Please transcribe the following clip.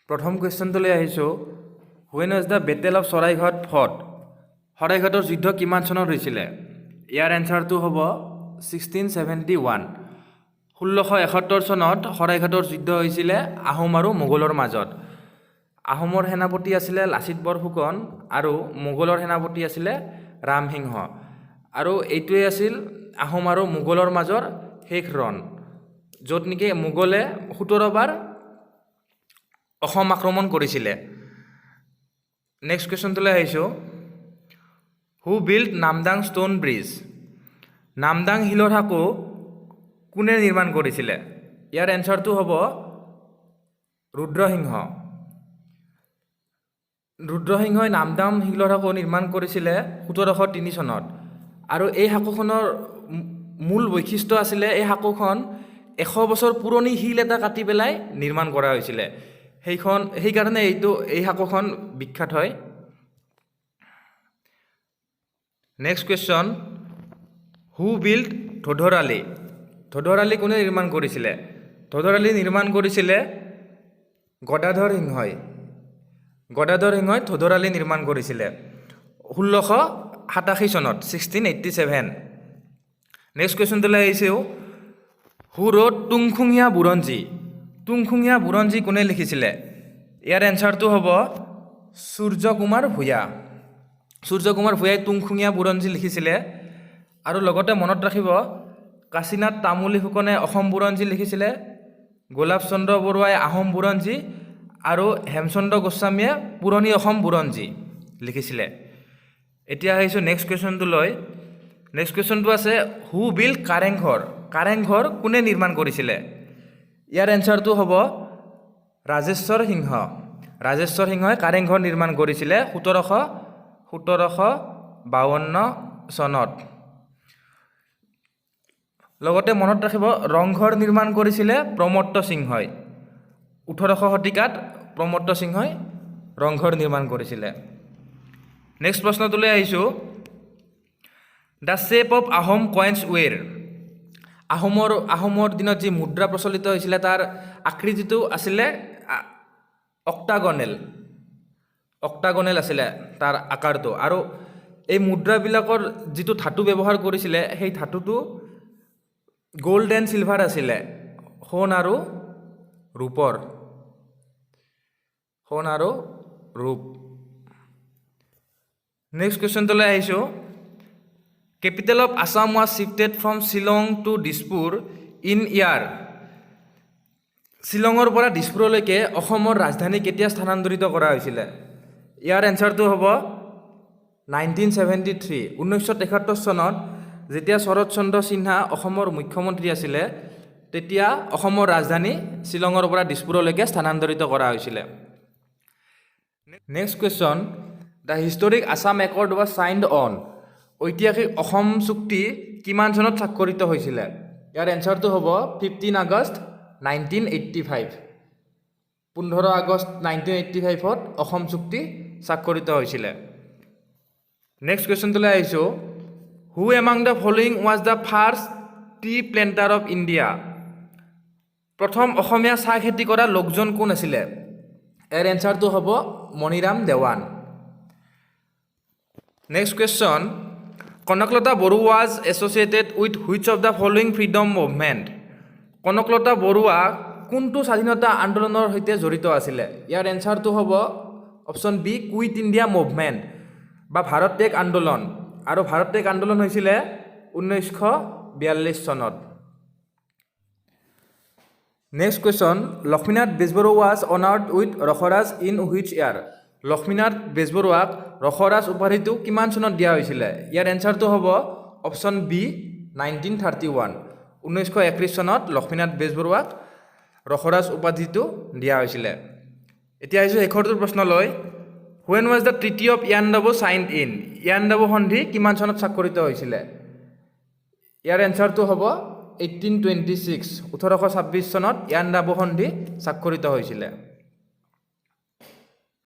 প্ৰথম কুৱেশ্যনটোলৈ আহিছোঁ when was the battle of Saraighat fought শৰাইঘাটৰ যুদ্ধ কিমান চনত হৈছিলে ইয়াৰ এনচাৰটো হ'ব 1671 1671 চনত শৰাইঘাটৰ যুদ্ধ হৈছিলে আহোম আৰু মোগলৰ মাজত আহোমৰ সেনাপতি আছিলে লাচিত বৰফুকন আৰু মোগলৰ সেনাপতি আছিলে ৰামসিংহ আৰু এইটোৱে আছিল আহোম আৰু মোগলৰ মাজৰ শেষ ৰণ য'ত নেকি মোগলে 17 বাৰ অসম আক্ৰমণ কৰিছিলে নেক্সট কুৱেশ্যনটোলৈ আহিছোঁ হু build Namdang stone bridge Namdang শিলৰ সাঁকো কোনে নিৰ্মাণ কৰিছিলে ইয়াৰ এনচাৰটো হ'ব ৰুদ্ৰসিংহই নামদাং শিলৰ সাঁকো নিৰ্মাণ কৰিছিলে 1703 চনত আৰু এই সাঁকোখনৰ মূল বৈশিষ্ট্য আছিলে এই সাঁকোখন 100 বছৰ পুৰণি শিল এটা কাটি পেলাই নিৰ্মাণ কৰা হৈছিলে সেইকাৰণে এই সাঁকোখন বিখ্যাত হয় নেক্সট কুৱেশ্যন হু বিল্ড ধোধৰালি কোনে নিৰ্মাণ কৰিছিলে ধোধৰালি নিৰ্মাণ কৰিছিলে গদাধৰ সিংহই ধোধৰালি নিৰ্মাণ কৰিছিলে 1687 চনত 1687 নেক্সট কুৱেশ্যনটোলৈ আহিছোঁ হু ৰোড তুংখুঙীয়া বুৰঞ্জী কোনে লিখিছিলে ইয়াৰ এনচাৰটো হ'ব সূৰ্য কুমাৰ ভূঞাই তুংখুঙীয়া বুৰঞ্জী লিখিছিলে আৰু লগতে মনত ৰাখিব কাশীনাথ তামুলী ফুকনে অসম বুৰঞ্জী লিখিছিলে গোলাপ চন্দ্ৰ বৰুৱাই আহোম বুৰঞ্জী আৰু হেমচন্দ্ৰ গোস্বামীয়ে পুৰণি অসম বুৰঞ্জী লিখিছিলে এতিয়া আহিছোঁ নেক্সট কুৱেশ্যনটোলৈ নেক্সট কুৱেশ্যনটো আছে হু বিল্ড কাৰেংঘৰ কোনে নিৰ্মাণ কৰিছিলে ইয়াৰ এনচাৰটো হ'ব ৰাজেশ্বৰ সিংহই কাৰেংঘৰ নিৰ্মাণ কৰিছিলে 1752 চনত লগতে মনত ৰাখিব ৰংঘৰ নিৰ্মাণ কৰিছিলে প্ৰমত্ত সিংহই 18শ শতিকাত প্ৰমত্ত সিংহই ৰংঘৰ নিৰ্মাণ কৰিছিলে নেক্সট প্ৰশ্নটোলৈ আহিছোঁ the shape of Ahom coins were আহোমৰ দিনত যি মুদ্ৰা প্ৰচলিত হৈছিলে তাৰ আকৃতিটো আছিলে অক্টাগনেল আছিলে তাৰ আকাৰটো আৰু এই মুদ্ৰাবিলাকৰ যিটো ধাতু ব্যৱহাৰ কৰিছিলে সেই ধাতুটো গোল্ড এণ্ড চিলভাৰ আছিলে সোণ আৰু ৰূপ নেক্সট কুৱেশ্যনটোলৈ আহিছোঁ capital of Assam was shifted from Shillong to Dispur in year শ্বিলঙৰ পৰা দিছপুৰলৈকে অসমৰ ৰাজধানী কেতিয়া স্থানান্তৰিত কৰা হৈছিলে ইয়াৰ এনচাৰটো হ'ব 1973 চনত যেতিয়া শৰৎ চন্দ্ৰ সিনহা অসমৰ মুখ্যমন্ত্ৰী আছিলে তেতিয়া অসমৰ ৰাজধানী শ্বিলঙৰ পৰা দিছপুৰলৈকে স্থানান্তৰিত কৰা হৈছিলে next question the historic Assam accord was signed on ঐতিহাসিক অসম চুক্তি কিমান চনত স্বাক্ষৰিত হৈছিলে ইয়াৰ এনচাৰটো হ'ব 15 আগষ্ট 1985 15 আগষ্ট 1985ত অসম চুক্তি স্বাক্ষৰিত হৈছিলে নেক্সট কুৱেশ্যনটোলৈ আহিছোঁ who among the following was the first tea planter of India প্ৰথম অসমীয়া চাহ খেতি কৰা লোকজন কোন আছিলে ইয়াৰ এনচাৰটো হ'ব Maniram Dewan next question Kanaklata Barua was associated with which of the following freedom movement Kanaklata Barua কোনটো স্বাধীনতা আন্দোলনৰ সৈতে জড়িত আছিলে ইয়াৰ এনচাৰটো হ'ব option B quit India movement বা ভাৰত ত্যাগ আন্দোলন আৰু ভাৰত ত্যাগ আন্দোলন হৈছিলে 1942 চনত next question Lakshminath Bezbaruah was honoured with Rasaraj in which year লক্ষ্মীনাথ বেজবৰুৱাক ৰসৰাজ উপাধিটো কিমান চনত দিয়া হৈছিলে ইয়াৰ এনচাৰটো হ'ব অপশ্যন বি 1931 1931 চনত লক্ষ্মীনাথ বেজবৰুৱাক ৰসৰাজ উপাধিটো দিয়া হৈছিলে এতিয়া আহিছোঁ শেষৰটোৰ প্ৰশ্নলৈ when was the treaty of Yandabo signed in Yandabo সন্ধি কিমান চনত স্বাক্ষৰিত হৈছিলে ইয়াৰ এনচাৰটো হ'ব 1826 1826 চনত ইয়াণ্ডাবু সন্ধি স্বাক্ষৰিত হৈছিলে